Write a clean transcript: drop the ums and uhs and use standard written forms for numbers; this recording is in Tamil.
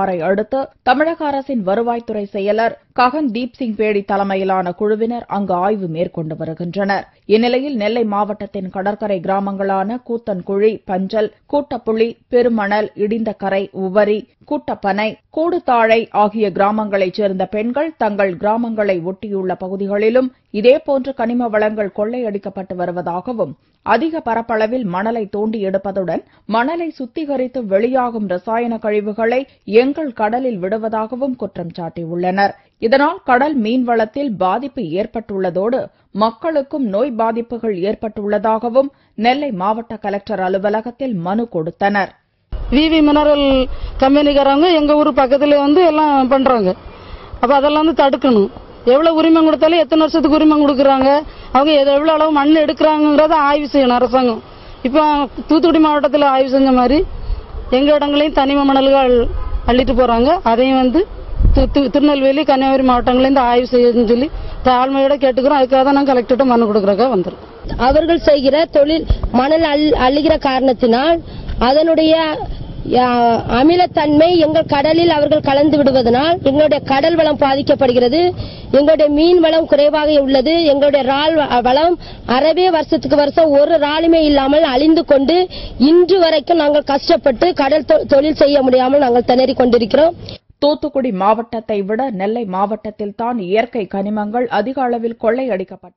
அடுத்து தமிழக அரசின் வருவாய்த்துறை செயலர் ககன்தீப் சிங் பேடி தலைமையிலான குழுவினர் அங்கு ஆய்வு மேற்கொண்டு வருகின்றனர். இந்நிலையில் நெல்லை மாவட்டத்தின் கடற்கரை கிராமங்களான கூத்தன்குழி, பஞ்சல், கூட்டப்புளி, பெருமணல், இடிந்தகரை, உவரி, கூட்டப்பனை, கூடுதாழை ஆகிய கிராமங்களைச் சேர்ந்த பெண்கள் தங்கள் கிராமங்களை ஒட்டியுள்ள பகுதிகளிலும் இதேபோன்று கனிம வளங்கள் கொள்ளையடிக்கப்பட்டு வருவதாகவும், அதிக பரப்பளவில் மணலை தோண்டி எடுப்பதுடன் மணலை சுத்திகரித்து வெளியாகும் ரசாயன கழிவுகளை எங்கள் கடலில் விடுவதாகவும் குற்றம் சாட்டியுள்ளனர். இதனால் கடல் மீன்வளத்தில் பாதிப்பு ஏற்பட்டுள்ளதோடு மக்களுக்கும் நோய் பாதிப்புகள் ஏற்பட்டுள்ளதாகவும் நெல்லை மாவட்ட கலெக்டர் அலுவலகத்தில் மனு கொடுத்தனர். விவி மினரல் கம்பெனிக்காரங்க எங்க ஊர் பக்கத்துல எல்லாம் பண்றாங்க. அப்ப அதெல்லாம் தடுக்கணும். எவ்வளவு உரிமம் கொடுத்தாலும் எத்தனை வருஷத்துக்கு உரிமம் கொடுக்கறாங்க, அவங்க எவ்வளவு அளவு மண் எடுக்கிறாங்கறத ஆய்வு செய்யணும் அரசாங்கம். இப்ப தூத்துக்குடி மாவட்டத்தில் ஆய்வு செஞ்ச மாதிரி எங்க இடங்களையும் தனிம மணல்கள் அள்ளிட்டு போறாங்க. அதையும் திருநெல்வேலி, கன்னியாகுமரி மாவட்டங்களிலிருந்து ஆய்வு செய்யணும்னு சொல்லி தாழ்மையோட கேட்டுக்கிறோம். அதுக்காக தான் நான் கலெக்டர்கிட்ட மனு கொடுக்கறதுக்காக வந்திருக்கோம். அவர்கள் செய்கிற தொழில் மணல் அள்ளுகிற காரணத்தினால் அதனுடைய அமிலத்தன்மை எங்கள் கடலில் அவர்கள் கலந்து விடுவதனால் எங்களுடைய கடல் வளம் பாதிக்கப்படுகிறது. எங்களுடைய மீன் வளம் குறைவாக உள்ளது. எங்களுடைய இறால் வளம் அறவே வருஷத்துக்கு வருஷம் ஒரு இறாலுமே இல்லாமல் அழிந்து கொண்டு இன்று வரைக்கும் நாங்கள் கஷ்டப்பட்டு கடல் தொழில் செய்ய முடியாமல் நாங்கள் திணறிக் கொண்டிருக்கிறோம். தூத்துக்குடி மாவட்டத்தை விட நெல்லை மாவட்டத்தில் தான் இயற்கை கனிமங்கள் அதிக அளவில் கொள்ளையடிக்கப்பட்டு